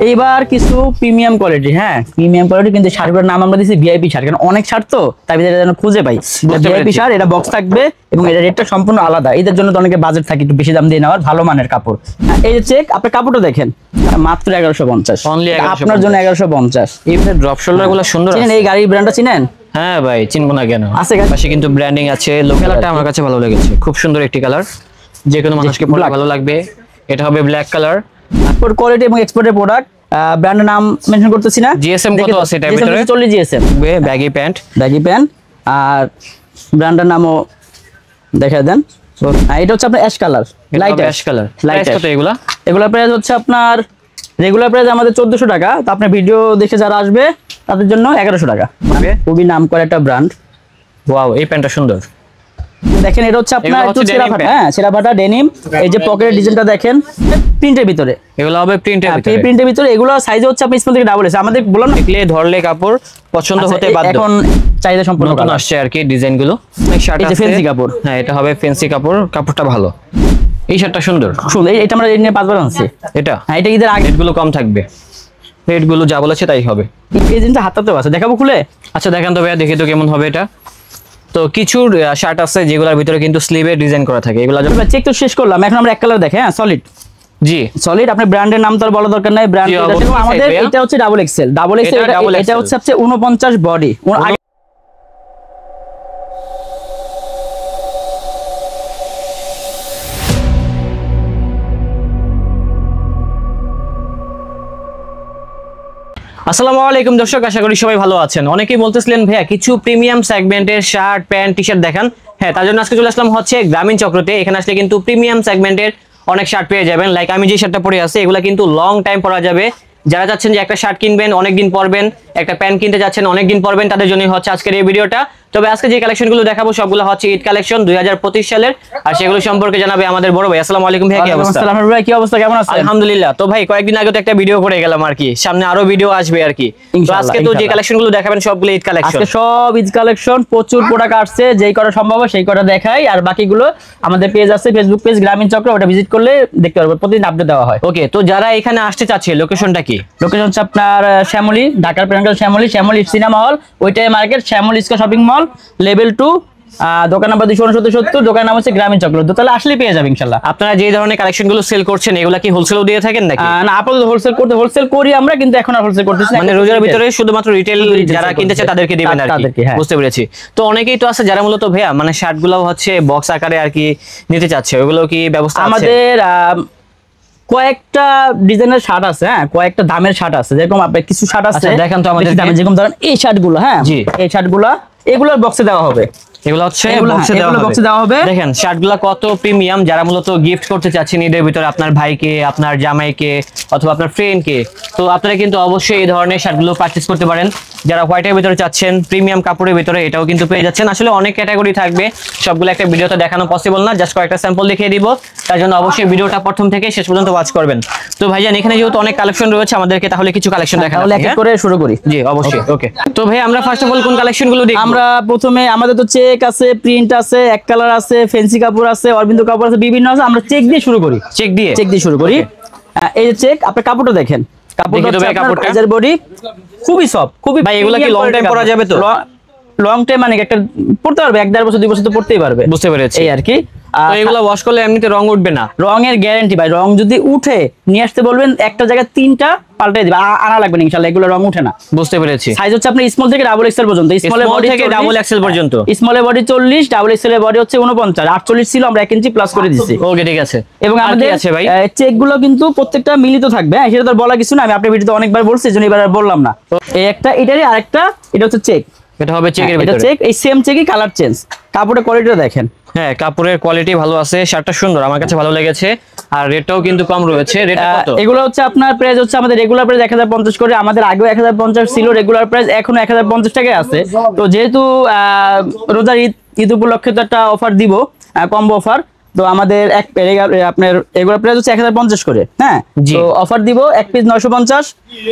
এইবার কিছু premium quality, হ্যাঁ প্রিমিয়াম কোয়ালিটি, কিন্তু শার্টগুলোর নাম আমরা দিয়েছি ভিআইপি শার্ট, কারণ অনেক শার্ট তো তাই ভিতরে যেন খুঁজে পাই। ভিআইপি শার্ট, এটা বক্স থাকবে এবং এটা রেটটা সম্পূর্ণ আলাদা। এদের জন্য তো অনেকে বাজেট থাকে একটু বেশি দাম দিয়ে নেওয়ার, ভালো মানের কাপড়। এই যে চেক, আপনার কাপড়টা দেখেন মাত্র 1150, আপনার জন্য 1150। এই ড্রপ শোল্ডার গুলো সুন্দর। চিনেন এই গাড়ির ব্র্যান্ডটা চিনেন? হ্যাঁ ভাই, চিনবো না কেন, আছে পাশে কিন্তু ব্র্যান্ডিং আছে। কালারটা আমার কাছে ভালো লেগেছে, খুব সুন্দর একটি কালার, যে কোনো মানুষকে পরলে ভালো লাগবে। এটা হবে ব্ল্যাক কালার। এক্সপোর্ট কোয়ালিটি এবং এক্সপোর্টের প্রোডাক্ট, ব্র্যান্ডের নাম মেনশন করতেছি না। জিএসএম কত আছে এটার ভিতরে? 40 জিএসএম, ব্যাগি প্যান্ট, আর ব্র্যান্ডের নামও দেখায় দেন। এটা হচ্ছে আপনার ash colour, light ash colour. Price কত এগুলা? এগুলা প্রাইস হচ্ছে আপনার রেগুলার প্রাইস আমাদের 1400 টাকা। তো আপনার ভিডিও দেখে যারা আসবে তাদের জন্য 1100 টাকা। খুবই নাম করা একটা ব্র্যান্ড। ওয়াও, এই প্যান্টটা সুন্দর। দেখেন এটা হচ্ছে আপনার একটু ছেঁড়াফাটা, হ্যাঁ ছেঁড়াফাটা ডেনিম। এই যে পকেটের ডিজাইনটা দেখেন, প্রিন্টের ভিতরে। এগুলো হবে প্রিন্টের ভিতরে। এগুলো সাইজ হচ্ছে আপনি স্মল থেকে ডাবল আছে। আমাদের বললাম না, দেখলে ধরলে কাপড় পছন্দ হতে বাধ্য। এখন চাহিদা সম্পূর্ণ নতুন আসছে আর কি ডিজাইন গুলো। শার্ট আছে ফ্যান্সি কাপড়, হ্যাঁ এটা হবে ফ্যান্সি কাপড়, কাপড়টা ভালো। এই শার্টটা সুন্দর সুন্দর। এটা আমরা রেট নিয়ে 5 বার আনছি। এটা হ্যাঁ, এটা ঈদের আগে রেটগুলো কম থাকবে, রেটগুলো যা বলেছে তাই হবে। এই জিনিসটা হাতাতেও আছে, দেখাবো খুলে? আচ্ছা দেখান তো ভাইয়া, দেখি তো কেমন হবে এটা। তো কিছু শার্ট আছে যেগুলোর ভিতরে কিন্তু স্লিভে ডিজাইন করা থাকে, এগুলো চেক তো শেষ করলাম। এখন আমরা এক কালার দেখে, হ্যাঁ সলিড। জি সলিড, আপনার ব্র্যান্ডের নাম তো আর বলা দরকার নাই। ব্র্যান্ড আমাদের এটা হচ্ছে ডাবল এক্সেল। এটা হচ্ছে 49 বডি। আসসালামু আলাইকুম দর্শক, আশা করি সবাই ভালো আছেন। অনেকেই বলতেছিলেন ভাইয়া কিছু প্রিমিয়াম সেগমেন্টের শার্ট প্যান্ট টি শার্ট দেখান। হ্যাঁ, তার জন্য আজকে চলে আসলাম হচ্ছে গ্রামীণ চক্রতে। এখানে আসলে কিন্তু প্রিমিয়াম সেগমেন্টের অনেক শার্ট পেয়ে যাবেন। লাইক আমি যে শার্টটা পরে আছি, এগুলা কিন্তু লং টাইম পরা যাবে। যারা চাচ্ছেন যে একটা শার্ট কিনবেন অনেকদিন পরবেন, একটা প্যান্ট কিনতে যাচ্ছেন অনেকদিন পরবেন, তাদের জন্যই হচ্ছে আজকের এই ভিডিওটা। তবে আজকে যে কালেকশনগুলো দেখাবো সবগুলো হচ্ছে ঈদ কালেকশন 2025 সালের, আর সেগুলো সম্পর্কে জানাবে আমাদের বড় ভাই। আসসালামু আলাইকুম ভাই, কি অবস্থা? আসসালামু আলাইকুম ভাই, কি অবস্থা, কেমন আছেন? আলহামদুলিল্লাহ। তো ভাই কয়েকদিন আগে তো একটা ভিডিও করে গেলাম আর কি, সামনে আরো ভিডিও আসবে আর কি। তো আজকে তো যে কালেকশনগুলো দেখাবেন সবগুলো ঈদ কালেকশন। আজকে সব ঈদ কালেকশন, প্রচুর প্রোডাক্ট আসছে। যেই করা সম্ভব সেই কটা দেখাই, আর বাকিগুলো আমাদের পেজ আছে, ফেসবুক পেজ গ্রামীণ চক্র, ওটা ভিজিট করলে দেখতে পারবেন, প্রতিদিন আপডেট দেওয়া হয়। ওকে, তো যারা এখানে আসতে চাচ্ছে লোকেশনটা কি? লোকেশন হচ্ছে আপনার শ্যামলী, ঢাকার প্রেরণকাল শ্যামলী সিনেমা হল, ওইটাই market, Shyamoli square shopping mall, level 2, দোকান নাম্বার 26970, দোকান নাম হচ্ছে গ্রামীণ চক্র। দোতলা আসলে পেয়ে যাবেন ইনশাআল্লাহ। আপনারা যে ধরনের কালেকশনগুলো সেল করছেন এগুলা কি হোলসেলও দিয়ে থাকেন নাকি? না, আপাতত হোলসেল করি আমরা, কিন্তু এখন আর হোলসেল করতেছি না। মানে রোজার ভিতরে শুধুমাত্র রিটেল যারা কিনতে চায় তাদেরকে দিবেন আর কি। বুঝতে পেরেছি। তো অনেকেই তো আছে যারা মূলত ভাইয়া মানে শার্টগুলো হচ্ছে বক্স আকারে আর কি নিতে চাচ্ছে, ওগুলো কি ব্যবস্থা আছে? আমাদের কয়েকটা ডিজাইনের শার্ট আছে, হ্যাঁ কয়েকটা দামের শার্ট আছে। যেরকম আপনার কিছু শার্ট আছে দেখেন তো আমাদের দামে, যেরকম ধরেন এই শার্টগুলো, হ্যাঁ এই শার্টগুলো এগুলোর বক্সে দেওয়া হবে। এগুলো হচ্ছে বক্সে দেওয়া হবে। দেখেন শার্টগুলো কত প্রিমিয়াম, যারা মূলত গিফট করতে চাচ্ছেন ঈদের ভিতরে আপনার ভাইকে, আপনার জামাইকে অথবা আপনার ফ্রেন্ডকে, তো আপনারা কিন্তু অবশ্যই এই ধরনের শার্টগুলো পারচেজ করতে পারেন। যারা হোয়াইটের ভিতরে চাচ্ছেন প্রিমিয়াম কাপড়ের ভিতরে, এটাও কিন্তু পেয়ে যাচ্ছেন। আসলে অনেক ক্যাটাগরি থাকবে, সবগুলো একটা ভিডিওতে দেখানো পসিবল না, জাস্ট কয়েকটা স্যাম্পল দেখিয়ে দিব। তার জন্য অবশ্যই ভিডিওটা প্রথম থেকে শেষ পর্যন্ত ওয়াচ করবেন। তো ভাইজান এখানে যেহেতু অনেক কালেকশন রয়েছে, আমাদেরকে তাহলে কিছু কালেকশন দেখান, তাহলে এক এক করে শুরু করি। জি অবশ্যই। ওকে, তো ভাই আমরা ফার্স্ট অফ অল কোন কালেকশনগুলো দেখব? আমরা প্রথমে আমাদের তো চেক আছে, প্রিন্ট আছে, এক কালার আছে, ফ্যান্সি কাপড় আছে, অরবিন্দ কাপড় আছে, বিভিন্ন আছে। আমরা চেক দিয়ে শুরু করি। চেক দিয়ে শুরু করি। এই যে চেক, আপনি কাপড়টা দেখেন, কাপড়টা বডি খুবই সফট, খুবই। ভাই এগুলা কি লং টাইম পরা যাবে তো? লং টাইম মানে একটা পড়তে পারবে, 1-1.5 বছর 2 বছর তো পড়তেই পারবে। বুঝতে পেরেছি, এই আর কি। তো এগুলা ওয়াশ করলে এমনিতে রং উঠবে না? রঙের গ্যারান্টি ভাই, রং যদি উঠে নিয়ে আসতে বলবেন, একটা জায়গায় 3টা পাল্টাই দিবে, আনা লাগবে না ইনশাআল্লাহ, এগুলো রং উঠে না। বুঝতে পেরেছি। সাইজ হচ্ছে আপনি স্মল থেকে ডাবল এক্সেল পর্যন্ত, স্মলের বডি থেকে ডাবল এক্সেল পর্যন্ত। স্মলের বডি 40, ডাবল এক্সেল এর বডি হচ্ছে 49, 48 ছিল, আমরা 1 ইঞ্চি প্লাস করে দিয়েছি। ওকে ঠিক আছে। এবং আমাদের আছে ভাই চেক গুলো কিন্তু প্রত্যেকটা মিলিত থাকবে, হ্যাঁ সেটা তো বলা কিছু না, আমি আপনার ভিডিওতে অনেকবার বলছি, এজন্য এবার আর বললাম না। এই একটা, এটারই আরেকটা, এটা হচ্ছে চেক, এটা হবে চেকের ভিতরে। এটা চেক, এই সেম চেকই কালার চেঞ্জ। কাপড়ের কোয়ালিটিটা দেখেন, হ্যাঁ কাপড়ের কোয়ালিটি ভালো আছে, শার্টটা সুন্দর, আমার কাছে ভালো লেগেছে, আর রেটটাও কিন্তু কম রয়েছে। রেটটা কত? এগুলো হচ্ছে আপনার প্রাইস হচ্ছে আমাদের রেগুলার প্রাইস 1050 করে, আমাদের আগেও 1050 ছিল রেগুলার প্রাইস, এখনো 1050 টাকায় আছে। তো যেহেতু রোজার ঈদ উপলক্ষে তো একটা অফার দিব, কম্বো অফার। তো আমাদের আপনার রেগুলার প্রাইস হচ্ছে 1050 করে, হ্যাঁ তো অফার দিব। এক পিস 950,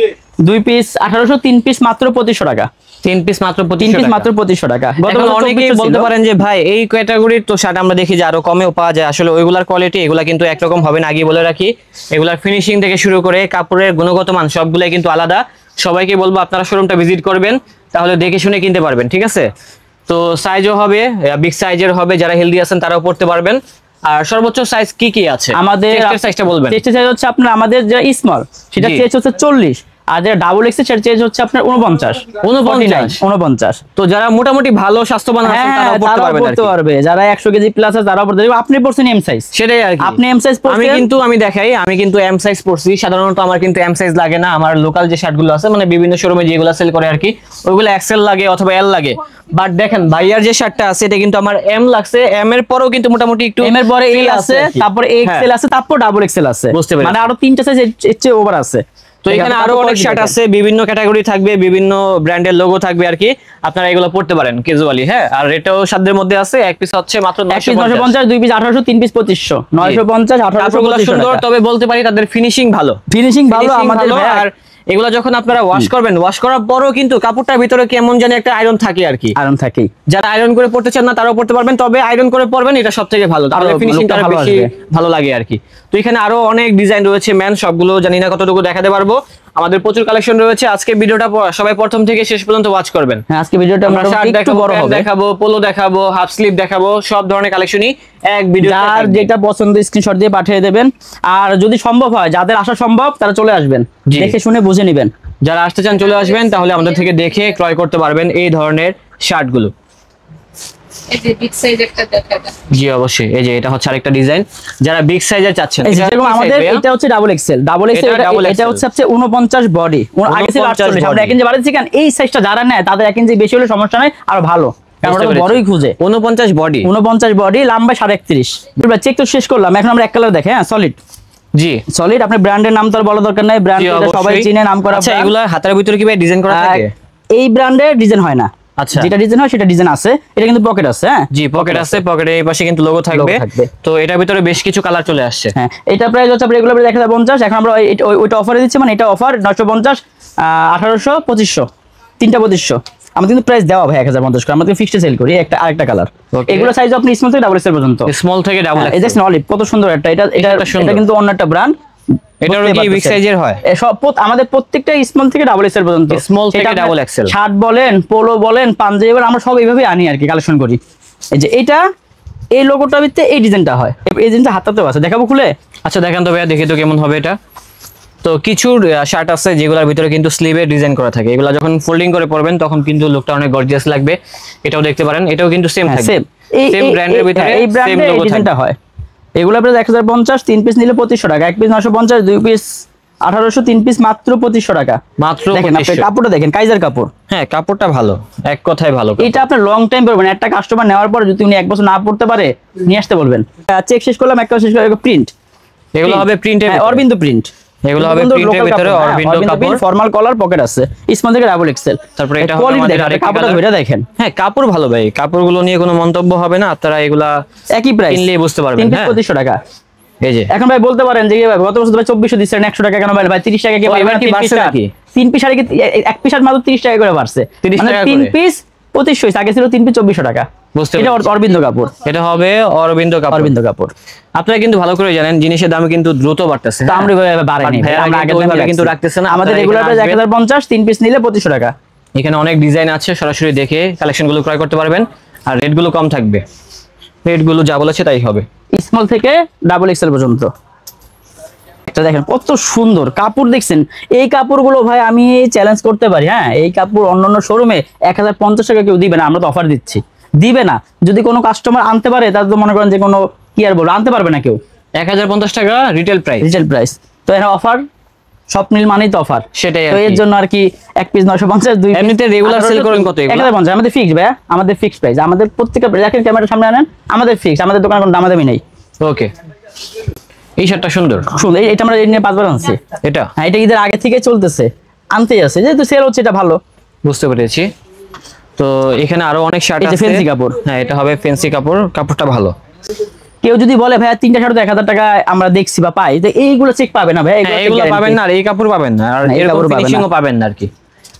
2 পিস 1800, 3 পিস মাত্র 2500 টাকা। 3 পিস মাত্র 3 2500 পিস টাকা। মাত্র 2500 টাকা। এখন অনেকেই বলতে পারেন যে ভাই এই ক্যাটাগরির তো শার্ট আমরা দেখি যে আরো কমেও পাওয়া যায়, আসলে ওইগুলার কোয়ালিটি এগুলা কিন্তু একরকম হবে না, আগে বলে রাখি। এগুলার ফিনিশিং থেকে শুরু করে কাপড়ের গুণগত মান সবগুলাই কিন্তু আলাদা। সবাইকে বলবো আপনারা শোরুমটা ভিজিট করবেন, তাহলে দেখে শুনে কিনতে পারবেন, ঠিক আছে? তো সাইজও হবে বিগ সাইজের হবে, যারা হেলদি আছেন তারাও পড়তে পারবেন। আর সর্বোচ্চ সাইজ কি কি আছে আমাদের সাইজটা বলবেন? চেস্টের সাইজ হচ্ছে আপনার আমাদের যে স্মল সেটা জি। চেস্ট হচ্ছে 40, আর যেটা ডাবল এক্সেল সেটা চেস্ট হচ্ছে আপনার 49 49। তো যারা মোটামুটি ভালো স্বাস্থ্যবান আছেন হ্যাঁ তারাও পড়তে তারাও পারবেন আর পড়তে কি। পারবে, যারা 100 কেজি প্লাস আছে তারাও পড়তে পারবে। আপনি পড়ছেন এম সাইজ, সেটাই আর কি। আপনি এম সাইজ পড়ছেন। আমি দেখাই, আমি কিন্তু এম সাইজ পড়ছি। সাধারণত আমার কিন্তু এম সাইজ লাগে না, আমার লোকাল যে শার্টগুলো আছে মানে বিভিন্ন শোরুমে যেগুলো সেল করে আর কি, ওইগুলো এক্সেল লাগে অথবা এল লাগে। বাট দেখেন ভাইয়ার যে শার্টটা আছে এটা কিন্তু আমার এম লাগছে, এম এর পরেও কিন্তু মোটামুটি একটু এম এর পরে এল feel আছে, আর কি। তারপরে এক্সেল আছে, তারপর ডাবল এক্সেল আছে, বুঝতে পেরেছি। মানে আরো 3টা সাইজ এর চেয়ে ওভার আছে। তো এখানে আরো অনেক শার্ট আছে, বিভিন্ন ক্যাটাগরি থাকবে, বিভিন্ন ব্র্যান্ডের লোগো থাকবে আর কি, আপনারা এগুলো পড়তে পারেন ক্যাজুয়ালি। হ্যাঁ, আর এটাও সাধ্যের মধ্যে আছে। এক পিস হচ্ছে মাত্র 950। 950, 2 পিস 1800, 3 পিস 2500, 950 কাপড়গুলো 1800 সুন্দর, তবে বলতে পারি তাদের ফিনিশিং ভালো। ফিনিশিং ভালো আমাদের ভালো। ভাই। আর এগুলো যখন আপনারা ওয়াশ করবেন, ওয়াশ করার পরও কিন্তু কাপড়টার ভিতরে কেমন জানি একটা আয়রন থাকে আর কি। আরাম থাকেই। যারা আয়রন করে পড়তে চান না তারাও পড়তে পারবেন, তবে আয়রন করে পড়বেন, এটা সবথেকে ভালো, তাহলে আরো ফিনিশিংটা lookটা ভালো বেশি আসবে। ভালো লাগে আর কি। তো এখানে আরো অনেক ডিজাইন রয়েছে ম্যান, সবগুলো জানি না কতটুকু দেখাতে পারবো। আমাদের প্রচুর কালেকশন রয়েছে, আজকে ভিডিওটা সবাই প্রথম থেকে শেষ পর্যন্ত ওয়াচ করবেন। হ্যাঁ, আজকে ভিডিওটা আমরা শার্ট মোটামুটি একটু দেখাবো, বড় প্যান্ট হবে। দেখাবো, পোলো দেখাবো, হাফ স্লিভ দেখাবো, সব ধরনের কালেকশনই এক ভিডিওতে যার থাকবে। যেটা পছন্দ স্ক্রিনশট দিয়ে পাঠিয়ে দেবেন। আর যদি সম্ভব হয়, যাদের আসা সম্ভব তারা চলে আসবেন, জি। দেখে শুনে বুঝে নেবেন। যারা আসতে চান চলে আসবেন, তাহলে আমাদের থেকে দেখে ক্রয় করতে পারবেন এই ধরনের শার্টগুলো। এই যে বিগ সাইজ একটা দেখা দাও। জি অবশ্যই, এই যে এটা হচ্ছে আরেকটা ডিজাইন, যারা বিগ সাইজের চাচ্ছেন। এই যে এটা যেরকম কি আমাদের size ভাইয়া? এটা হচ্ছে ডাবল এক্সেল, ডাবল এক্সেল এটা double এটা XL হচ্ছে 49 বডি, আগে ছিল 49 48, আমরা body। 1 ইঞ্চি বাড়াচ্ছি। কেন এই সাইজটা যারা নেয় তাদের 1 ইঞ্চি বেশি হলে সমস্যা নাই, আর ভালো, কারণ বুঝতে ওরা পেরেছি। বড়ই খুঁজে। 49 বডি। 49 বডি, লম্বা 31.5। চেক তো শেষ করলাম, এখন আমরা এক কালার দেখে। হ্যাঁ, সলিড জি সলিড। আপনি ব্র্যান্ডের নাম তো আর বলা দরকার নাই, ব্র্যান্ড জি, সবাই অবশ্যই। চিনে, নাম করা আচ্ছা, brand। এগুলা হাতের ভিতরে কি ভাই ডিজাইন করা থাকে? এই ব্র্যান্ডের ডিজাইন হয় না। আচ্ছা। যেটা ডিজাইন হয় সেটা ডিজাইন আছে, এটা কিন্তু পকেট আছে। হ্যাঁ জি, পকেট আছে, পকেটের এই পাশে কিন্তু লোগো থাকবে। Logo থাকবে। তো এটার ভিতরে বেশ কিছু কালার চলে আসছে। হ্যাঁ, এটা প্রাইস হচ্ছে রেগুলার 1050, এখন আমরা ওইটা অফারে দিচ্ছি, মানে এটা অফার 950, 1800, 2500, তিনটা 2500। আমাদের কিন্তু প্রাইস দেওয়া ভাই 1050 করে, আমাদের ফিক্সড সেল করি। একটা আরেকটা কালার, Okay. এগুলো সাইজ আপনি স্মল থেকে ডাবল এক্সেল পর্যন্ত। স্মল থেকে ডাবল এই দেখছেন অলিভ কত সুন্দর একটা, এটা সুন্দর। এটা কিন্তু অন্য একটা ব্র্যান্ড। এটারও কি বিগ সাইজের হয়? আমাদের প্রত্যেকটা স্মল থেকে ডাবল এক্সেল পর্যন্ত। Small থেকে double XL। শার্ট বলেন, পোলো বলেন, পাঞ্জাবি বলেন, আমরা সব এইভাবে আনি আর কি, কালেকশন করি। এই যে এটা, এই লোগোটার ভিতরে এই ডিজাইনটা হয়, এই ডিজাইনটা হাতাতেও আছে, দেখাবো খুলে। আচ্ছা দেখেন তো ভাইয়া, দেখি তো কেমন হবে এটা। তো কিছু শার্ট আছে যেগুলোর ভিতরে কিন্তু স্লিভে ডিজাইন করা থাকে, এগুলো যখন ফোল্ডিং করে পরবেন তখন কিন্তু লুকটা অনেক গর্জিয়াস লাগবে। এটাও দেখতে পারেন, এটাও কিন্তু সেম থাকবে, সেম সেম ব্র্যান্ডের ভিতরে এই সেম ব্র্যান্ডের লোগো ডিজাইনটা থাকবে। হয়। এগুলো আপনার 1050, 3 পিস নিলে 2500 টাকা, 1 পিস 950, 2 পিস 1800, 3 পিস মাত্র 2500 টাকা। মাত্র দেখেন আপনি 2500। কাপড়টা দেখেন, কাইজার কাপড়। হ্যাঁ, কাপড়টা ভালো, এক কথায় ভালো। এটা আপনার লং টাইম পরবেন, একটা কাস্টমার নেওয়ার পর যদি উনি 1 বছর না পড়তে পারে নিয়ে আসতে বলবেন। চেক শেষ করলাম, একটা শেষ করলাম, প্রিন্ট। এগুলো হবে প্রিন্টের, অরবিন্দু প্রিন্ট। এগুলো হবে প্রিন্টের ভিতরে অরবিন্দো কাপড়, ফর্মাল কলার, পকেট আছে, স্মল থেকে ডাবল এক্সেল। তারপরে এটা হবে কোয়ালিটি আমাদের দেখেন, আরেকটা কাপড়টা colour। ধরে দেখেন, হ্যাঁ কাপড় ভালো ভাই, কাপড়গুলো নিয়ে কোনো মন্তব্য হবে না, আপনারা এগুলা একই প্রাইস, কিনলেই বুঝতে পারবেন। 3 পিস হ্যাঁ 2500 টাকা। এই যে এখন ভাই বলতে পারেন যে ভাই গত বছর ভাই 2400 দিচ্ছেন, 100 টাকা কেন ভাই 30 টাকা কে ও, পাইবেন? এবার কি বাড়ছে নাকি? 3 পিস শাড়ি কি 1 পিস শাড়ি মাত্র 30 টাকা করে বাড়ছে, 30 মানে টাকা 3 করে। পিস 2500 হইছে, আগে ছিল 3 পিস 2400 টাকা। বুঝতে এটা পেরেছি। অরবিন্দ কাপড়, এটা হবে অরবিন্দো কাপড়। অরবিন্দ কাপড়। আপনারা কিন্তু ভালো করে জানেন জিনিসের দাম কিন্তু দ্রুত বাড়তেছে। তো আমরা ভাই বাড়াইনি, ভাই, আমরা আগে ওইভাবে কিন্তু রাখতেছে না। আমাদের আপনারা রেগুলার এখানে প্রাইস আসবেন। 1050, 3 পিস নিলে 2500 টাকা। এখানে অনেক ডিজাইন আছে, সরাসরি দেখে কালেকশনগুলো ক্রয় করতে পারবেন, আর রেটগুলো কম থাকবে, রেটগুলো যা বলেছে তাই হবে। স্মল থেকে ডাবল এক্সেল পর্যন্ত। এটা দেখেন কত সুন্দর কাপড়, দেখছেন এই কাপড়গুলো ভাই আমি চ্যালেঞ্জ করতে পারি। হ্যাঁ, এই কাপড় অন্যান্য শোরুমে 1050 টাকা কেউ দিবে না, আমরা তো অফার দিচ্ছি, দিবে না। যদি কোনো কাস্টমার আনতে পারে তাহলে তো মনে করেন যে কোনো কি আর বলবো, আনতে পারবে না কেউ। 1050 টাকা রিটেল প্রাইস, রিটেল প্রাইস, তো এখানে অফার, স্বপ্নিল মানেই তো অফার। সেটাই আর তো এর কি। জন্য আর কি 1 পিস 950, 2 এমনিতে regular sell করেন কত এগুলো? 1050, আমাদের ফিক্সড ভাই, আমাদের ফিক্সড প্রাইস, আমাদের প্রত্যেকটা দেখেন ক্যামেরার সামনে আনেন, আমাদের ফিক্সড, আমাদের দোকানে কোনো দামাদামি নেই। ওকে, এই শার্টটা সুন্দর, শুনুন এটা আমরা নিয়ে 5 বার আনছি। এটা হ্যাঁ, এটা ঈদের আগে থেকে চলতেছে, আনতেই আছে, যেহেতু সেল হচ্ছে এটা ভালো। বুঝতে পেরেছি। তো এখানে আরো অনেক শার্ট এই যে আছে, fancy কাপড়। হ্যাঁ এটা হবে ফেন্সি কাপড়, কাপড়টা ভালো। কেউ যদি বলে ভাইয়া 3টা শার্ট তো 1000 টাকা আমরা দেখছি বা পাই, তো এইগুলো চেক পাবে না ভাই, হ্যাঁ, এগুলো পাবেন না, আর এই কাপড় পাবেন না, আর না, এই এরকম কাপড় পাবেন না। ফিনিশিংও পাবেন না আর কি।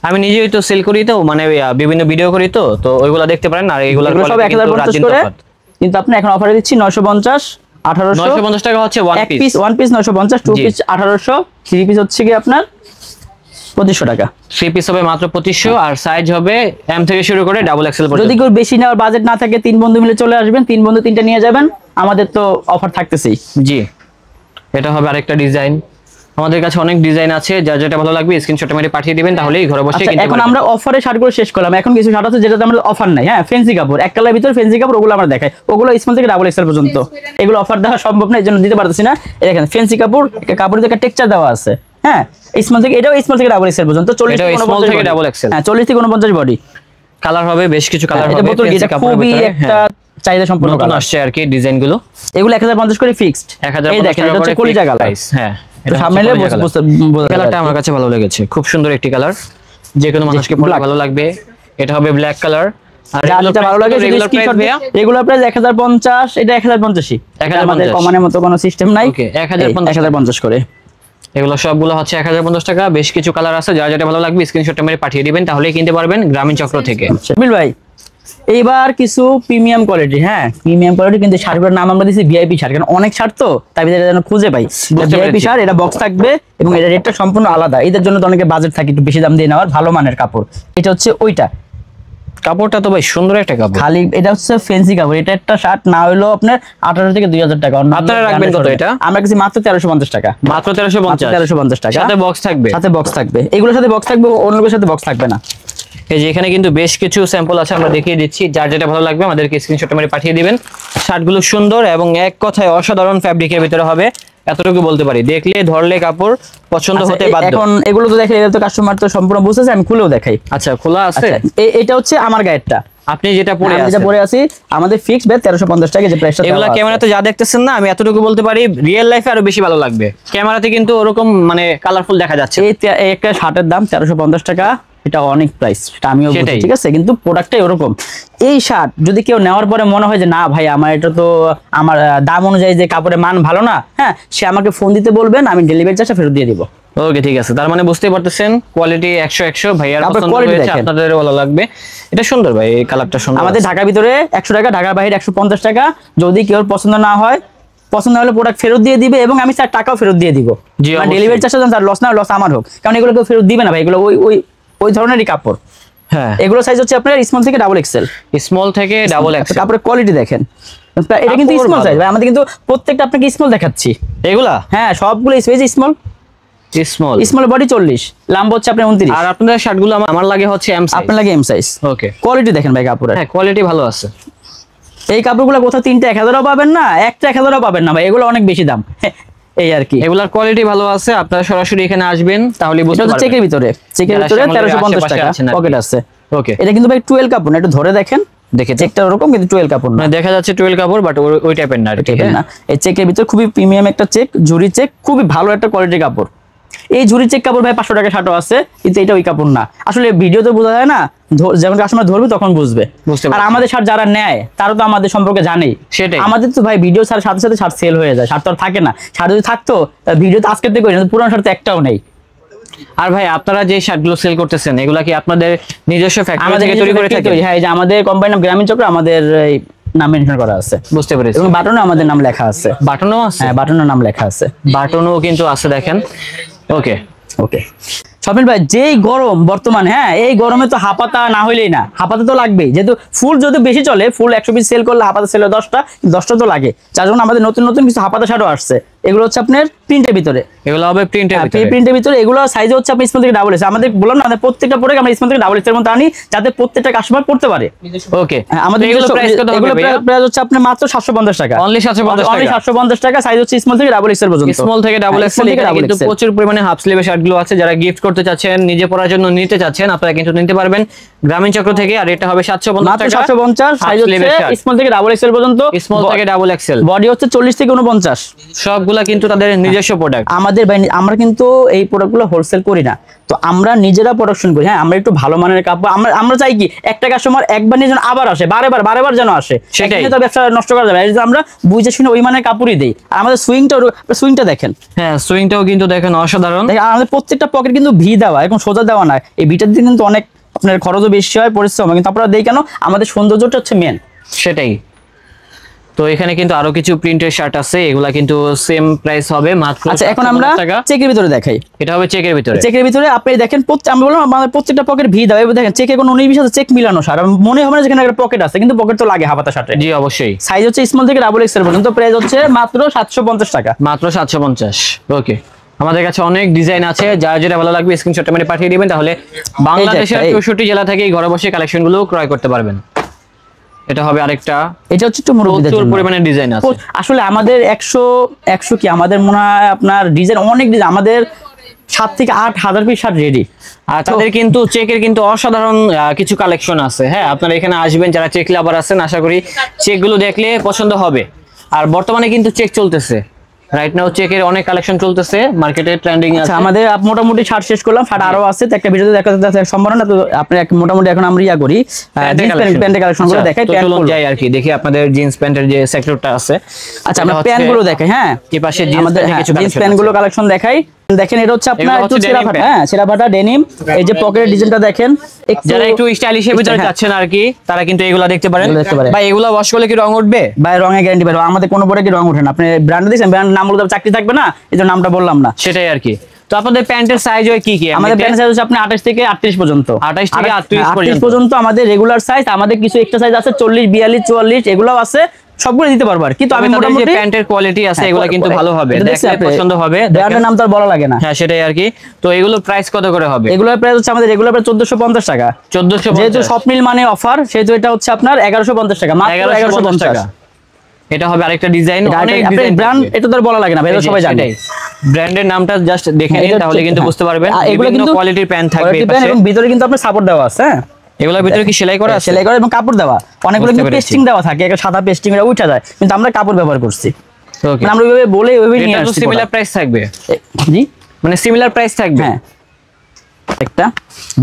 আমি নিজেই তো সেল করি তো, মানে বিভিন্ন ভিডিও করি তো, তো ওইগুলা দেখতে পারেন। আর এইগুলার এগুলো সব quality কিন্তু 1050 রাজিন করে, তফাৎ। কিন্তু আপনি এখন অফারে দিচ্ছি 950, 1800, 950 টাকা হচ্ছে ওয়ান এক পিস। পিস, ওয়ান পিস 950, টু জি। পিস 1800, থ্রি পিস হচ্ছে কি আপনার 2500 টাকা। 3 পিস হবে মাত্র 2500, আর সাইজ হবে এম থেকে শুরু করে ডাবল এক্সেল যদি পর্যন্ত। কেউ বেশি নেওয়ার বাজেট না থাকে, 3 বন্ধু মিলে চলে আসবেন, 3 বন্ধু 3টা নিয়ে যাবেন, আমাদের তো অফার থাকতেছেই। জি, এটা হবে আরেকটা ডিজাইন। আমাদের কাছে অনেক ডিজাইন আছে, যার যেটা ভালো লাগবে স্ক্রিনশট মেরে পাঠিয়ে দিবেন, তাহলেই ঘরে বসে আচ্ছা, কিনতে এখন পারবেন। আমরা অফারে শার্টগুলো শেষ করলাম, এখন কিছু শার্ট আছে যেটাতে আমাদের অফার নাই। হ্যাঁ, ফেন্সি কাপড়, এক কালার ভিতরে ফেন্সি কাপড়, ওগুলো আমরা দেখাই, ওগুলো স্মল থেকে ডাবল এক্সেল পর্যন্ত। এগুলো অফার দেওয়া সম্ভব না, এই জন্য দিতে পারতেছি না। এই দেখেন ফেন্সি কাপড়, কাপড়ের একটা টেক্সচার দেওয়া আছে। হ্যাঁ, স্মল থেকে, এটাও স্মল থেকে ডাবল এক্সেল পর্যন্ত, 40 এটাও থেকে small 49 থেকে body। double XL। হ্যাঁ, 40 থেকে 49 বডি। কালার হবে বেশ কিছু কালার এটা হবে, বোতল fancy এটা কাপড়ের খুবই ভিতরে, একটা হ্যাঁ। চাহিদা সম্পন্ন নতুন কালার। আসছে আর কি ডিজাইন গুলো। এগুলো 1050 করে ফিক্সড। 1050 এই দেখেন, এটা হচ্ছে করে কলিজা fixed কালার। price, হ্যাঁ। এটা সামনে এলে বোঝা কালারটা আমার কাছে ভালো লেগেছে, খুব সুন্দর একটি কালার, যে কোনো মানুষকে পড়লে black। ভালো লাগবে। এটা হবে ব্ল্যাক কালার। আর যার যেটা ভালো লাগে রেগুলার প্রাইস ভাইয়া রেগুলার প্রাইস 1050, এটা 1050ই। 1050 আমাদের কমানোর মতো কোনো সিস্টেম নাই। Okay, 1050 1050 করে। এগুলো সবগুলো হচ্ছে 1050 টাকা। বেশ কিছু কালার আছে, যার যেটা ভালো লাগবে স্ক্রিনশটটা মেরে পাঠিয়ে দিবেন, তাহলেই কিনতে পারবেন গ্রামীণ চক্র থেকে। বিল ভাই, এইবার কিছু প্রিমিয়াম কোয়ালিটি, হ্যাঁ প্রিমিয়াম কোয়ালিটি, কিন্তু শার্টগুলোর নাম আমরা দিয়েছি ভিআইপি শার্ট, কারণ অনেক শার্ট তো, তাই ভিতরে যেন খুঁজে পাই। ভিআইপি পেরেছি। শার্ট, এটা বক্স থাকবে এবং এটা রেটটা সম্পূর্ণ আলাদা। এদের জন্য তো অনেকে বাজেট থাকে একটু বেশি দাম দিয়ে নেওয়ার, ভালো মানের কাপড়। এটা হচ্ছে ওইটা, কাপড়টা তো ভাই সুন্দর একটা কাপড়। খালি এটা হচ্ছে ফেন্সি কাপড়। এটা একটা শার্ট না হইলেও আপনার 1800 থেকে 2000 টাকা। আপনারা রাখবেন কত এটা? আমরা কাছে মাত্র 1350 টাকা। মাত্র 1350। 1350 টাকা, সাথে বক্স থাকবে। সাথে বক্স থাকবে। এগুলোর সাথে বক্স থাকবে, অন্যগুলোর সাথে বক্স থাকবে না। এই যে এখানে কিন্তু বেশ কিছু স্যাম্পল আছে, আমরা দেখিয়ে দিচ্ছি, যার যেটা ভালো লাগবে আমাদেরকে স্ক্রিনশট মেরে পাঠিয়ে দিবেন। শার্টগুলো সুন্দর এবং এক কথায় অসাধারণ ফ্যাব্রিকের ভিতরে হবে, এতটুকু বলতে পারি। দেখলে ধরলে কাপড় পছন্দ আচ্ছা, হতে বাধ্য। এখন এগুলো তো দেখে এটা তো কাস্টমার তো সম্পূর্ণ বুঝতেছে, আমি খুলেও দেখাই। আচ্ছা, খোলা আছে। আচ্ছা, এটা হচ্ছে আমার গায়েরটা, আপনি যেটা পরে আমি যেটা আছেন, পরে আছি। আমাদের ফিক্সড বে 1350 টাকা, যে প্রাইসটা এগুলা ক্যামেরাতে যা দেখতেছেন না, আমি এতটুকু বলতে পারি রিয়েল লাইফে আরো বেশি ভালো লাগবে। ক্যামেরাতে কিন্তু ওরকম মানে কালারফুল দেখা যাচ্ছে। এই একটা শার্টের দাম 1350 টাকা, এটা অনেক প্রাইস, এটা আমিও বুঝি, সেটাই। ঠিক আছে, কিন্তু প্রোডাক্টটাই ওরকম। এই শার্ট যদি কেউ নেওয়ার পরে মনে হয় যে না ভাই, আমার এটা তো আমার দাম অনুযায়ী যে কাপড়ের মান ভালো না, হ্যাঁ, সে আমাকে ফোন দিতে বলবেন, আমি ডেলিভারি চার্জটা ফেরত দিয়ে দিব। ওকে, ঠিক আছে। তার মানে বুঝতেই পারতেছেন কোয়ালিটি 100 ভাইয়ার তারপর পছন্দ quality হয়েছে, দেখেন। আপনাদেরও ভালো লাগবে। এটা সুন্দর ভাই, এই কালারটা সুন্দর। আমাদের ঢাকার ভিতরে 100 টাকা, ঢাকার বাইরে 150 টাকা। যদি কেউ পছন্দ না হয়, পছন্দ হলে প্রোডাক্ট ফেরত দিয়ে দিবে, এবং আমি স্যার টাকাও ফেরত দিয়ে দিব। জি, অবশ্যই। ডেলিভারি চার্জটা স্যার লস না, লস আমার হোক, কারণ এগুলো কেউ ফেরত দিবে না ভাই, এগুলো ওই ওই ওই ধরনেরই কাপড়। হ্যাঁ, এগুলো সাইজ হচ্ছে আপনার স্মল থেকে ডাবল এক্সেল। স্মল থেকে ডাবল এক্সেল। কাপড়ের কোয়ালিটি দেখেন, এটা কিন্তু কাপড় স্মল ভালো। সাইজ ভাই, আমাদের কিন্তু প্রত্যেকটা আপনাকে স্মল দেখাচ্ছি। এগুলা হ্যাঁ, সবগুলো size small. Small. Small body 40, লম্বা হচ্ছে আপনার 29, আর আপনাদের শার্টগুলো আমার লাগে হচ্ছে এম সাইজ। আপনার লাগে এম সাইজ। ওকে, কোয়ালিটি দেখেন ভাই কাপড়ের, হ্যাঁ কোয়ালিটি ভালো আছে। এই কাপড়গুলো কোথাও 3টা 1000ও পাবেন না, একটা 1000ও পাবেন না ভাই, এগুলো অনেক বেশি দাম। এই আর কি, এগুলার কোয়ালিটি ভালো আছে, আপনারা সরাসরি এখানে আসবেন তাহলে বুঝতে এটা হচ্ছে পারবেন। চেকের ভিতরে, চেকের যারা ভিতরে শ্যামলের 1350 আশেপাশে টাকা আছেন আর কি। পকেট আছে। ওকে, এটা কিন্তু ভাই 12 কাপড় না, একটু ধরে দেখেন, দেখে চেকটা ওরকম, কিন্তু 12 কাপড় না। মানে দেখা যাচ্ছে 12 কাপড়, বাট ওই টাইপের না আর কি। টাইপের না। এই চেকের ভিতরে খুবই প্রিমিয়াম একটা চেক, ঝুরি চেক, খুবই ভালো একটা কোয়ালিটির কাপড়। এই ঝুরি চেক কাপড় ভাই 500 টাকা শার্টও আছে, কিন্তু এটা ওই কাপড় না। আসলে ভিডিওতে বোঝা যায় না, যখন কাস্টমার ধরবে তখন বুঝবে। বুঝতে আর পারছি। আমাদের শার্ট যারা নেয় তারা তো আমাদের সম্পর্কে জানেই। সেটাই। আমাদের তো ভাই ভিডিও ছাড়ার সাথে সাথে শার্ট সেল হয়ে যায়, শার্ট তো আর থাকে না। শার্ট যদি থাকতো, ভিডিওতে আজকে থেকে পুরোনো শার্ট তো একটাও নেই। আর ভাই, আপনারা যে শার্টগুলো সেল করতেছেন, এগুলা কি আপনাদের নিজস্ব ফ্যাক্টরি আমাদের থেকে তৈরি করে নিজস্ব থাকেন? factory, হ্যাঁ, এই যে আমাদের কোম্পানির নাম গ্রামীণ চক্র, আমাদের এই নাম মেনশন করা আছে, বুঝতে পেরেছি। এবং বাটনে আমাদের নাম লেখা আছে। বাটনও আছে? হ্যাঁ, বাটনের নাম লেখা আছে। বাটনও কিন্তু আছে, দেখেন। ওকে, ওকে স্বপ্নিল ভাই, যেই গরম বর্তমান, হ্যাঁ, এই গরমে তো হাপাতা না হইলেই না, হাপাতা তো লাগবেই। যেহেতু ফুল যদি বেশি চলে, ফুল 100 পিস সেল করলে হাপাতা সেল 10টা তো লাগে। যার জন্য আমাদের নতুন নতুন কিছু হাপাতা শাড়ও আসছে। এগুলো হচ্ছে আপনার প্রিন্টের ভিতরে, এগুলো হবে প্রিন্টের ভিতরে। প্রিন্টের ভিতরে। এগুলো সাইজ হচ্ছে আপনি স্মল থেকে ডাবল এক্স। আমাদের বললাম না, আমাদের প্রত্যেকটা প্রোডাক্ট আমরা স্মল থেকে ডাবল এক্সের মধ্যে আনি, যাতে প্রত্যেকটা কাস্টমার পড়তে পারে। ওকে, হ্যাঁ, আমাদের এগুলো প্রাইস কত হবে ভাইয়া? প্রাইস হচ্ছে আপনার মাত্র 750 টাকা। অনলি 750 অনলি টাকা। 750 টাকা। সাইজ হচ্ছে স্মল থেকে ডাবল এক্সেল পর্যন্ত। স্মল থেকে ডাবল হ্যাঁ, এক্সেল। small থেকে এখানে double কিন্তু XL। প্রচুর পরিমাণে হাফ স্লিভের শার্টগুলো আছে, যারা গিফট করতে চাচ্ছেন, নিজে পরার জন্য নিতে চাচ্ছেন, আপনারা কিন্তু নিতে পারবেন গ্রামীণ চক্র থেকে। আর এটা হবে 750 মাত্র টাকা। 750। সাইজ হচ্ছে স্মল থেকে ডাবল এক্সেল পর্যন্ত। স্মল থেকে ডাবল এক্সেল। বডি হচ্ছে 40 থেকে 49। সবগুলো প্রোডাক্টগুলো কিন্তু তাদের নিজস্ব প্রোডাক্ট। আমাদের ভাই আমরা কিন্তু এই প্রোডাক্টগুলো হোলসেল করি না, তো আমরা নিজেরা প্রোডাকশন করি। হ্যাঁ, আমরা একটু ভালো মানের কাপড়, আমরা চাই কি একটা কাস্টমার একবার নিয়ে যেন আবার আসে, বারে যেন আসে, সেটাই তো ব্যবসা নষ্ট করা যাবে। এই যে আমরা বুঝে শুনে ওই মানের কাপড়ই দেই। আর আমাদের সুইংটা দেখেন, হ্যাঁ সুইংটাও কিন্তু দেখেন অসাধারণ। দেখেন আমাদের প্রত্যেকটা পকেট কিন্তু ভি দেওয়া, এখন সোজা দেওয়া না। এই ভিটার দিন কিন্তু অনেক আপনার খরচও বেশি হয়, পরিশ্রম হয়, কিন্তু আপনারা দেই কেন, আমাদের সৌন্দর্যটা হচ্ছে মেন। সেটাই। তো এখানে কিন্তু আরো কিছু প্রিন্টের শার্ট আছে, এগুলা কিন্তু সেম প্রাইস হবে মাত্র। আচ্ছা, এখন আমরা চেকের ভিতরে দেখাই। এটা হবে চেকের ভিতরে। চেকের ভিতরে আপনি দেখেন, আমি বললাম আমাদের প্রত্যেকটা পকেট ভি দেওয়া। এবার দেখেন চেকে কোনো 19-20 আছে চেক মিলানো শার্ট, মনে হবে না যেখানে একটা পকেট আছে, কিন্তু পকেট তো লাগে হাফাতা শার্টে। জি অবশ্যই। সাইজ হচ্ছে স্মল থেকে ডাবল এক্সেল পর্যন্ত, প্রাইস হচ্ছে মাত্র 750 টাকা। মাত্র 750। ওকে, আমাদের কাছে অনেক ডিজাইন আছে, যার যেটা ভালো লাগবে স্ক্রিনশটটা মেরে পাঠিয়ে দিবেন, তাহলে বাংলাদেশের 64 জেলা থেকে ঘরে বসে কালেকশনগুলো ক্রয় করতে পারবেন। এটা হবে আরেকটা, এটা হচ্ছে একটু মুরব্বিদের প্রচুর জন্য পরিমাণে ডিজাইন আছে। আসলে আমাদের 100 কি আমাদের মনে হয় আপনার ডিজাইন অনেক ডিজাইন, আমাদের 7 থেকে 8 হাজার পিস শার্ট রেডি। আর তাদের কিন্তু চেকের কিন্তু অসাধারণ কিছু কালেকশন আছে। হ্যাঁ, আপনারা এখানে আসবেন যারা চেক লাভার আছেন, আশা করি চেকগুলো দেখলে পছন্দ হবে। আর বর্তমানে কিন্তু চেক চলতেছে, রাইট নাও চেকের অনেক কালেকশন চলতেছে মার্কেটে, ট্রেন্ডিং আছে। আমাদের মোটামুটি শার্ট শেষ করলাম, শার্ট আরো আছে, তো একটা ভিডিওতে দেখাতে সম্ভব না, তো আপনি মোটামুটি এখন আমরা করি প্যান্টের কালেকশনগুলো দেখাই। চলুন যাই আর কি, দেখি আপনাদের জিন্স প্যান্টের যে সেক্টরটা আছে। আচ্ছা, আমরা প্যান্টগুলো দেখাই। হ্যাঁ, এই পাশে জিন্স প্যান্টগুলো কালেকশন দেখাই। দেখেন এটা হচ্ছে আপনার একটু ছেঁড়া ফাটা ডেনিম। এই যে পকেটের ডিজাইনটা দেখেন, যারা একটু স্টাইলিশের ভিতরে যাচ্ছেন আর কি, তারা কিন্তু এগুলা দেখতে পারেন। ভাই এগুলা ওয়াশ করলে কি রং উঠবে? ভাই রঙের গ্যারান্টি পাবেন, আমাদের কোনো পরে কি রং ওঠে না। আপনি ব্র্যান্ড দিয়েছেন, ব্র্যান্ড নাম বলতে চাকরি থাকবে না, এই জন্য নামটা বললাম না। সেটাই আর কি। তো আপনাদের প্যান্টের সাইজ হয় কি কি? আমাদের প্যান্টের সাইজ হচ্ছে আপনি 28 থেকে 38 পর্যন্ত। 28 থেকে 38 পর্যন্ত আমাদের রেগুলার সাইজ। আমাদের কিছু এক্সট্রা সাইজ আছে 40, 42, 44, এগুলোও আছে, সবগুলো দিতে পারবো আর কিন্তু আমি মোটামুটি যে প্যান্টের কোয়ালিটি আছে এগুলো কিন্তু ভালো হবে, দেখলে পছন্দ হবে। ব্র্যান্ডের নাম তো আর বলা লাগে না। হ্যাঁ সেটাই আর কি। তো এগুলো প্রাইস কত করে হবে? এগুলোর প্রাইস হচ্ছে আমাদের রেগুলার প্রাইস 1450 টাকা। 1450, যেহেতু স্বপ্নিল মানে অফার, সেহেতু এটা হচ্ছে আপনার 1150 টাকা, মাত্র 1150 টাকা। এটা হবে আরেকটা ডিজাইন, অনেক ডিজাইন ব্র্যান্ড, এটা তো আর বলা লাগে না ভাই, সবাই জানে। ব্র্যান্ডের নামটা জাস্ট দেখে নিন, তাহলে কিন্তু বুঝতে পারবেন। এগুলো কিন্তু কোয়ালিটির প্যান্ট থাকবে এই পাশে, এবং ভিতরে কিন্তু আপনার সাপোর্ট দেওয়া আছে। হ্যাঁ, এগুলোর ভিতরে কি সেলাই করা আছে? সেলাই করা এবং কাপড় দেওয়া। অনেকগুলো কিন্তু পেস্টিং দেওয়া থাকে, একটা সাদা পেস্টিং এর উঠা যায়, কিন্তু আমরা কাপড় ব্যবহার করছি। ওকে, আমরা ওইভাবে বলে ওইভাবে নিয়ে আসছি। সিমিলার প্রাইস থাকবে? জি, মানে সিমিলার প্রাইস থাকবে। হ্যাঁ, একটা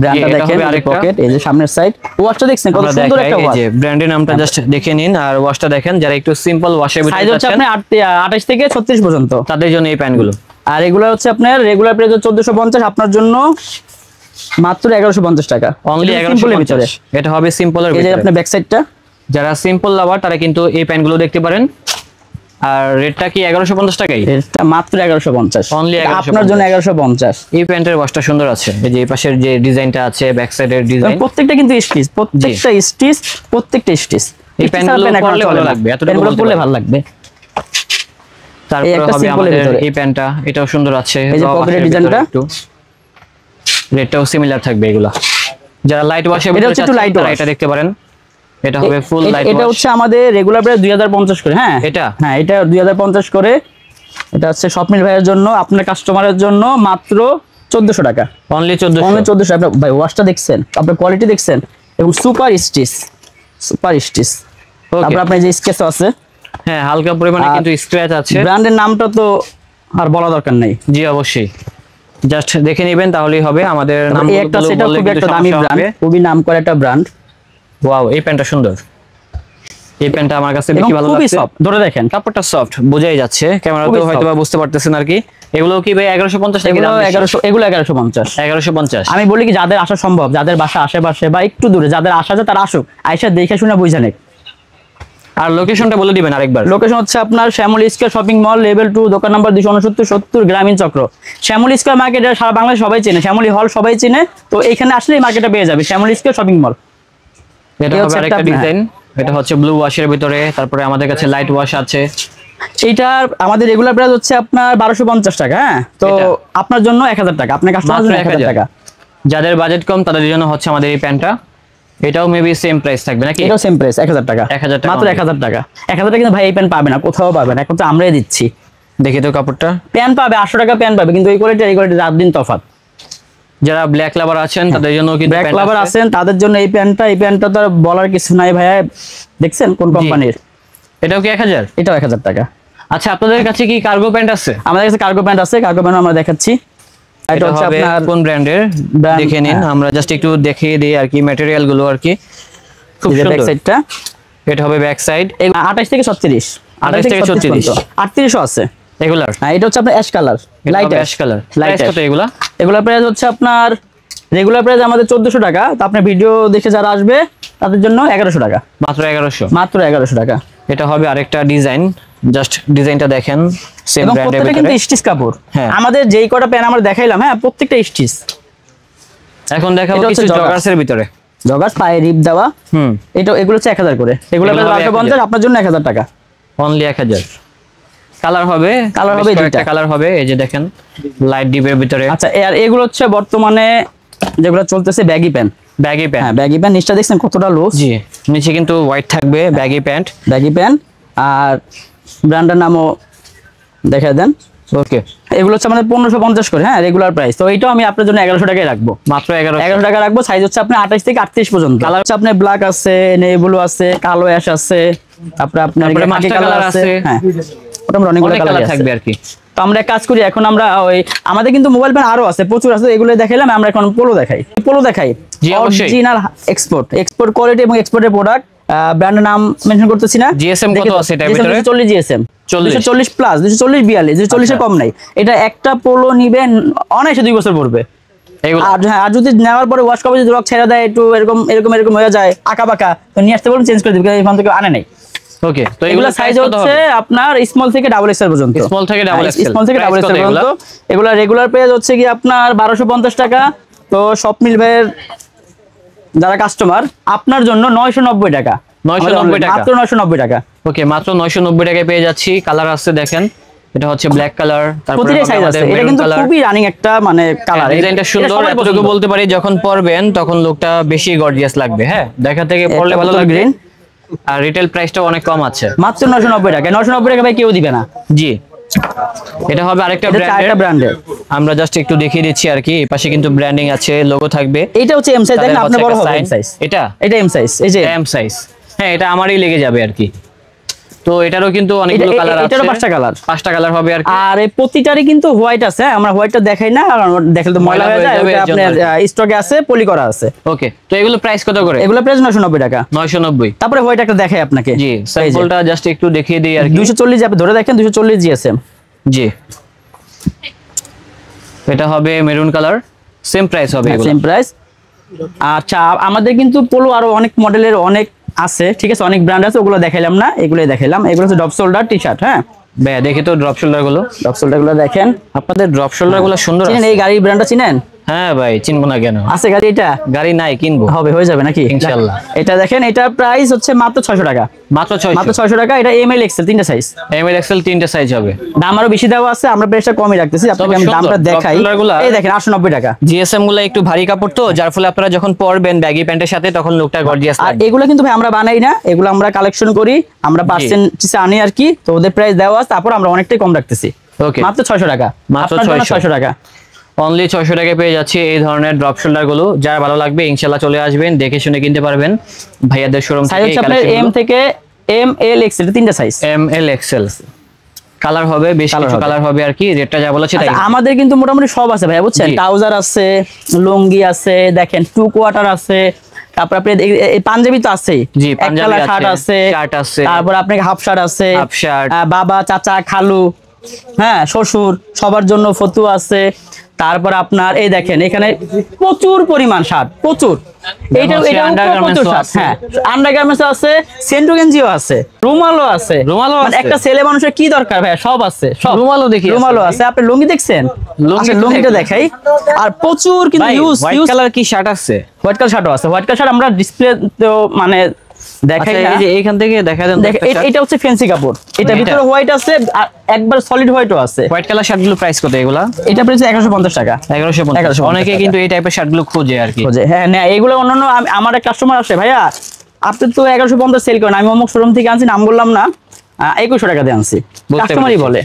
ব্র্যান্ডটা দেখেন, পকেট, এই যে সামনের সাইড, ওয়াশটা দেখছেন কত সুন্দর একটা ওয়াশ। এই যে ব্র্যান্ডের নামটা জাস্ট দেখে নিন, আর ওয়াশটা দেখেন। যারা একটু সিম্পল ওয়াশের ভিতরে সাইজ হচ্ছে আপনি 28 থেকে 36 পর্যন্ত, তাদের জন্য এই প্যান্টগুলো। আর এগুলো হচ্ছে আপনার রেগুলার প্রাইস 1450, আপনার জন্য মাত্র 1150 টাকা। অনলি 1150। এটা হবে সিম্পলের ভিতরে। এই যে আপনার ব্যাক সাইডটা, যারা সিম্পল লাভার তারা কিন্তু এই প্যান্টগুলো দেখতে পারেন। আর রেটটা কি 1150 টাকাই? এটা মাত্র 1150, অনলি 1150 আপনার জন্য 1150। এই প্যান্টের ওয়াশটা সুন্দর আছে, এই যে এই পাশের যে ডিজাইনটা আছে, ব্যাক সাইডের ডিজাইন, প্রত্যেকটা কিন্তু স্টিচ, প্রত্যেকটা স্টিচ। এই প্যান্টগুলো পরলে ভালো লাগবে, এতটুকু পরলে ভালো লাগবে। তারপর হবে আমাদের এই প্যান্টটা, এটাও সুন্দর আছে। এই যে পকেটের ডিজাইনটা, রেটটাও সিমিলার থাকবে। এগুলা যারা লাইট ওয়াশের ভিতরে চাচ্ছেন তারা এটা দেখতে পারেন। এটা হবে ফুল লাইট ওয়াশ। এটা হচ্ছে আমাদের রেগুলার প্রাইস 2050 করে। হ্যাঁ, এটা 2050 করে। এটা হচ্ছে স্বপ্নিল ভাইয়ের জন্য, আপনার কাস্টমারের জন্য মাত্র 1400 টাকা। অনলি 1400 টাকা। ভাই ওয়াশটা দেখছেন, আপনার কোয়ালিটি দেখছেন, এবং সুপার স্টিচ। তারপর আপনার যে স্কেচ আছে, হ্যাঁ হালকা পরিমাণে কিন্তু স্ক্র্যাচ আছে। ব্র্যান্ডের নামটা তো আর বলা দরকার নাই। জি অবশ্যই, জাস্ট দেখে নেবেন তাহলেই হবে। আমাদের নামগুলো একটা, সেটা খুব একটা দামি ব্র্যান্ড, খুবই নামকরা একটা ব্র্যান্ড। ওয়াও, এই প্যান্টটা সুন্দর। এই প্যান্টটা আমার কাছে বেশি ভালো লাগছে। সফট, ধরে দেখেন কাপড়টা সফট, বোঝাই যাচ্ছে। ক্যামেরাতেও হয়তোবা বুঝতে পারতেছেন আর কি। এগুলো কি ভাই 1150 টাকা? এগুলো 1150। 1150। আমি বলি কি, যাদের আসা সম্ভব, যাদের বাসা আশেপাশে বা একটু দূরে, যাদের আসা যায় তারা আসুক, আইসা দেখে শুনে বুঝে নেক। আর লোকেশনটা বলে দিবেন আরেকবার। লোকেশন হচ্ছে আপনার Shyamoli square shopping mall, level 2, দোকান number 269 Grameen Chakra. Shyamoli square market সারা বাংলাদেশ সবাই চেনে, শ্যামলী হল সবাই চেনে, তো এখানে আসলে এই মার্কেটে পেয়ে যাবে, শ্যামলী স্কয়ার শপিং মল। এটা হবে আরেকটা ডিজাইন, এটা হচ্ছে ব্লু ওয়াশের ভিতরে। তারপরে আমাদের কাছে লাইট ওয়াশ আছে। এইটার আমাদের রেগুলার প্রাইস হচ্ছে আপনার 1250 টাকা। হ্যাঁ, তো আপনার জন্য 1000 টাকা, আপনার কাস্টমারের জন্য 1000 টাকা। যাদের বাজেট কম তাদের জন্য হচ্ছে আমাদের এই প্যান্টটা। এটাও মেবি সেম প্রাইস থাকবে নাকি? এটাও সেম প্রাইস, 1000 টাকা। 1000 টাকা, মাত্র 1000 টাকা। 1000 টাকা কিন্তু ভাই এই প্যান্ট পাবে না, কোথাও পাবে না, এখন তো আমরাই দিচ্ছি। দেখি তো কাপড়টা। প্যান্ট পাবে 800 টাকা প্যান্ট পাবে, কিন্তু এই কোয়ালিটি রাত দিন তফাৎ। যারা ব্ল্যাক লাভার আছেন তাদের জন্য কিন্তু ব্ল্যাক লাভার আছেন তাদের জন্য এই প্যান্টটা তো বলার কিছু নাই ভাইয়া। দেখছেন কোন কোম্পানির? এটাও কি 1000? এটাও 1000 টাকা। আচ্ছা, আপনাদের কাছে কি কার্গো প্যান্ট আছে? আমাদের কাছে কার্গো প্যান্ট আছে, কার্গো প্যান্ট আমরা দেখাচ্ছি। এটা হচ্ছে হবে আপনার কোন ব্র্যান্ডের brand, দেখে নিন, হ্যাঁ। আমরা জাস্ট একটু দেখিয়ে দিই আর কি ম্যাটেরিয়াল গুলো আর কি। খুব ব্যাক সুন্দর। সাইডটা এটা হবে ব্যাক সাইড 28 থেকে 36, 28 থেকে 36 38ও আছে। রেগুলার। হ্যাঁ, এটা হচ্ছে আপনার ash colour, light ash colour. Light price কত এগুলা? এগুলা প্রাইস হচ্ছে আপনার রেগুলার প্রাইস আমাদের 1400 টাকা। তো আপনার ভিডিও দেখে যারা আসবে তাদের জন্য 1100 টাকা, মাত্র 1100। মাত্র 1100 টাকা। এটা হবে আরেকটা ডিজাইন, জাস্ট ডিজাইনটা দেখেন, সেম এবং ব্র্যান্ডের প্রত্যেকটা কিন্তু ভিতরে। স্টিচ কাপড়। হ্যাঁ। আমাদের যেই কটা প্যান আমরা দেখাইলাম, হ্যাঁ প্রত্যেকটা স্টিচ। এখন দেখাবো এটা হচ্ছে কিছু জগার্স। জগার্সের ভিতরে। জগার্স পায়ে রিপ দেওয়া। এটা এগুলো হচ্ছে 1000 করে, এগুলো এগুলো হবে 1250, আপনার জন্য 1000 টাকা। অনলি 1000। কালার হবে, কালার হবে দুইটা। কালার হবে, এই যে দেখেন লাইট ডিপের ভিতরে। আচ্ছা, আর এগুলো হচ্ছে বর্তমানে যেগুলো চলতেছে ব্যাগি প্যান্ট। ব্যাগি হ্যাঁ, প্যান্ট। ব্যাগি প্যান্ট নিচটা দেখছেন কতটা লুজ। জি, নিচে কিন্তু হোয়াইট থাকবে ব্যাগি প্যান্ট। ব্যাগি প্যান্ট, আর ব্র্যান্ডের নামও দেখা দেন। ওকে, এগুলো হচ্ছে আমাদের 1550 করে, হ্যাঁ রেগুলার প্রাইস। তো এইটাও আমি আপনার জন্য 1100 টাকায় রাখবো, মাত্র 1100। 1100 টাকা রাখবো। সাইজ হচ্ছে আপনার 28 থেকে 38 পর্যন্ত। কালার হচ্ছে আপনার ব্ল্যাক আছে, নেভি ব্লু আছে, কালো অ্যাশ আছে, তারপরে আপনার তারপরে খাকি মাস্টার কালার কালার আছে। আছে। হ্যাঁ, ওটা আমরা অনেকগুলো অনেক কালার কালার থাকবে আর কি। তো আমরা এক কাজ করি, এখন আমরা ওই আমাদের কিন্তু মোবাইল প্যান আরো আছে, প্রচুর আছে, এগুলো দেখাইলাম। আমরা এখন পোলো দেখাই। পোলো দেখাই জি, অবশ্যই। অরিজিনাল এক্সপোর্ট কোয়ালিটি এবং এক্সপোর্টের প্রোডাক্ট। ব্র্যান্ডের নাম মেনশন করতেছি না। GSM কত আছে এটার ভিতরে? 240 জিএসএম, 40 240 প্লাস, 240 42, 240 এর কম নাই। এটা একটা পোলো নিবেন অনায়াসে 2 বছর পড়বে। এগুলো আর হ্যাঁ, আর যদি নেওয়ার পরে ওয়াশ করার যদি রক ছেড়ে দেয়, একটু এরকম এরকম এরকম হয়ে যায় আঁকা বাঁকা, তো নিয়ে আসতে বলুন, চেঞ্জ করে দিবে, এখান থেকে আনে নাই। ওকে, তো এগুলা সাইজ হচ্ছে আপনার স্মল থেকে ডাবল এক্সেল পর্যন্ত। স্মল থেকে ডাবল এক্সেল। স্মল থেকে ডাবল এক্সেল পর্যন্ত। এগুলা রেগুলার প্রাইস হচ্ছে কি আপনার 1250 টাকা। তো স্বপ্নিল ভাইয়ের যারা কাস্টমার, আপনার জন্য 990 টাকা। 990 টাকা। মাত্র 990 টাকা। ওকে, মাত্র 990 টাকায় পেয়ে যাচ্ছি। কালার আছে দেখেন, এটা হচ্ছে ব্ল্যাক কালার, তারপরে প্রতিটা সাইজ আছে। এটা কিন্তু খুবই রানিং একটা মানে কালার। ডিজাইনটা সুন্দর, এতটুকু বলতে পারি যখন পরবেন তখন লুকটা বেশি গর্জিয়াস লাগবে। হ্যাঁ, দেখা থেকে পরলে ভালো লাগবে। গ্রিন, আর রিটেল প্রাইসটাও অনেক কম আছে, মাত্র 990 টাকা। 990 টাকা ভাই কেউ দিবে না। জি। এটা হবে আরেকটা এটা চারটা ব্র্যান্ডের। আমরা জাস্ট একটু দেখিয়ে দিচ্ছি আর কি। এই পাশে কিন্তু ব্র্যান্ডিং আছে, লোগো থাকবে। এটা হচ্ছে এম সাইজ, দেখেন আপনার বড় হবে এম সাইজ। এটা এম সাইজ, এই যে এম সাইজ। হ্যাঁ, এটা আমারই লেগে যাবে আর কি। তো এটারও কিন্তু অনেকগুলো কালার আছে। এটারও 5টা কালার। 5টা কালার হবে আর কি। আর এই প্রতিটারই কিন্তু হোয়াইট আছে। আমরা হোয়াইটটা দেখাই না, কারণ দেখলে তো ময়লা হয়ে যায়। ওটা আপনার স্টকে আছে, পলি করা আছে। ওকে, তো এগুলো প্রাইস কত করে? এগুলো প্রাইস 990 টাকা। 990। তারপরে হোয়াইট একটা দেখাই আপনাকে। জি, স্যাম্পলটা জাস্ট একটু দেখিয়ে দিই আর কি। 240 আপনি ধরে দেখেন, 240 জিএসএম। জি, এটা হবে মেরুন কালার, সেম প্রাইস হবে এগুলো। Same price. আচ্ছা, আমাদের কিন্তু পোলো আরো অনেক মডেলের অনেক আছে, ঠিক আছে, অনেক ব্র্যান্ড আছে, ওগুলো দেখাইলাম না, এগুলোই দেখাইলাম। এগুলো হচ্ছে ডপ শোল্ডার টি শার্ট। হ্যাঁ ভাই, দেখি তো ড্রপ শোল্ডার গুলো। ডপ শোল্ডার গুলো দেখেন। আপনাদের ড্রপ শোল্ডার গুলো সুন্দর চিনেন আছে। এই গাড়ির ব্র্যান্ডটা চিনেন? হ্যাঁ ভাই, চিনবো না কেন? আছে গাড়ি, এটা গাড়ি নাই, কিনবো। হবে, হয়ে যাবে নাকি ইনশাআল্লাহ। এটা দেখেন, এটা প্রাইস হচ্ছে মাত্র 600 টাকা। মাত্র 600। মাত্র 600 টাকা। এটা এমএল এক্সেল তিনটা সাইজ। এমএল এক্সেল তিনটা সাইজ হবে। দাম আরো বেশি দেওয়া আছে, আমরা প্রাইসটা কমই রাখতেছি। আপনাকে আমি সুন্দর। দামটা দেখাই। ডপ শোল্ডারগুলা এই দেখেন 890 টাকা। জিএসএম গুলো একটু ভারী কাপড় তো, যার ফলে আপনারা যখন পরবেন ব্যাগি প্যান্টের সাথে তখন লুকটা গর্জিয়াস আর লাগবে। এগুলো কিন্তু ভাই আমরা বানাই না, এগুলো আমরা কালেকশন করি, আমরা পার্সেন্টেজে আনি আর কি। তো ওদের প্রাইস দেওয়া আছে, তারপর আমরা অনেকটাই কম রাখতেছি। ওকে, মাত্র 600 টাকা। মাত্র আপনার জন্য 600 টাকা। অনলি 600 টাকায় পেয়ে যাচ্ছে এই ধরনের ড্রপ শোল্ডার গুলো। যারা ভালো লাগবে ইনশাআল্লাহ চলে আসবেন, দেখে শুনে কিনতে পারবেন ভাইয়াদের শোরুম সাইজ থেকে। হচ্ছে আপনার এম থেকে এম এল এক্সেল তিনটা সাইজ। এমএল এক্সেল কালার হবে, বেশ কিছু কালার হবে আর কি। রেটটা যা বলেছে তাই। আচ্ছা, আমাদের কিন্তু মোটামুটি সব আছে ভাই, বুঝছেন। জি। ট্রাউজার আছে, লুঙ্গি আছে, দেখেন 2 কোয়ার্টার আছে, তারপর আপনি এই পাঞ্জাবি তো আছেই। জি, পাঞ্জাবি আছে, শার্ট আছে, শার্ট আছে, তারপর আপনাকে হাফ শার্ট আছে, হাফ শার্ট। বাবা, চাচা, খালু, হ্যাঁ শ্বশুর, সবার জন্য ফতুয়া আছে। তারপর আপনার এই দেখেন এখানে প্রচুর পরিমাণ শার্ট, প্রচুর। এটা হচ্ছে এটা undergarments প্রচুর ও শার্ট। আছে। হ্যাঁ, আন্ডারগার্মেন্টস আছে, সেন্টু গেঞ্জিও আছে, রুমালও আছে। রুমালও মানে আছে? একটা ছেলে মানুষের কি দরকার ভাই, সব আছে, সব। রুমালও দেখি আছে রুমালও ভাই। আছে। আপনি লুঙ্গি দেখছেন? লুঙ্গি আচ্ছা, তো লুঙ্গিটা দেখলাম। দেখাই। আর প্রচুর কিন্তু ইউজ হোয়াইট কালার কি শার্ট আছে? হোয়াইট কালার শার্টও আছে। হোয়াইট কালার শার্ট আমরা ডিসপ্লে তো মানে দেখাই আচ্ছা, না। এই যে এইখান থেকে দেখা দেন। এটা হচ্ছে ফ্যান্সি কাপড়, এটা ভিতরে হোয়াইট আছে, আর একবার সলিড হোয়াইটও আছে। হোয়াইট কালার শার্টগুলো প্রাইস কত এগুলা? এটা প্রাইস 150 টাকা। 1150। 1150 অনেকে টাকা। কিন্তু এই টাইপের শার্টগুলো খোঁজে আর কি। খোঁজে, হ্যাঁ না, এগুলো অন্যান্য আমার এক কাস্টমার আসে, ভাইয়া আপনি তো 1150 সেল করেন, আমি অমুক শোরুম থেকে আনছি, নাম বললাম না, 2100 টাকা দিয়ে আনছি, বুঝতে কাস্টমারই পেরেছি। বলে।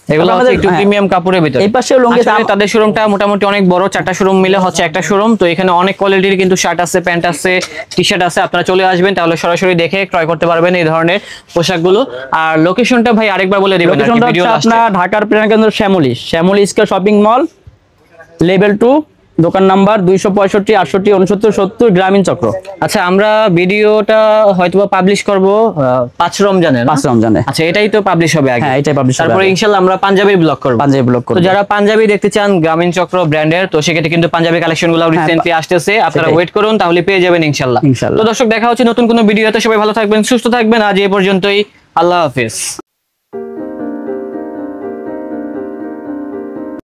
এগুলো আমাদের, হচ্ছে একটু হ্যাঁ, প্রিমিয়াম কাপড়ের ভিতরে। এই পাশেও লুঙ্গি আসলে তাদের শোরুমটা মোটামুটি অনেক বড়, 4টা শোরুম মিলে হচ্ছে একটা শোরুম। তো এখানে অনেক কোয়ালিটির কিন্তু শার্ট আছে, প্যান্ট আছে, টি শার্ট আছে। আপনারা চলে আসবেন, তাহলে সরাসরি দেখে ক্রয় করতে পারবেন এই ধরনের পোশাকগুলো। আর লোকেশনটা ভাই আরেকবার বলে দিবেন আর কি লোকেশনটা ভিডিও হচ্ছে লাস্টে। আপনার ঢাকার প্রেরণাকেন্দ্র Shyamoli square shopping mall, level 2, দোকান নাম্বার 265, 68, 69, 70, গ্রামীণ চক্র। আচ্ছা, আমরা ভিডিওটা হয়তোবা পাবলিশ করব 5 রমজানে না? 5 রমজানে। আচ্ছা, এটাই তো পাবলিশ হবে আগে। হ্যাঁ, এটাই পাবলিশ হবে তারপরে আগে। ইনশাআল্লাহ আমরা পাঞ্জাবির ব্লগ করব। পাঞ্জাবি ব্লগ করব। তো যারা পাঞ্জাবি দেখতে চান গ্রামীণ চক্র ব্র্যান্ডের, তো সেক্ষেত্রে কিন্তু পাঞ্জাবি কালেকশনগুলো রিসেন্টলি আসতেছে, আপনারা সেটাই। ওয়েট করুন, তাহলে পেয়ে যাবেন ইনশাআল্লাহ। ইনশাআল্লাহ। তো দর্শক, দেখা হচ্ছে নতুন কোনো ভিডিওতে। সবাই ভালো থাকবেন, সুস্থ থাকবেন। আজ এই পর্যন্তই, আল্লাহ হাফেজ।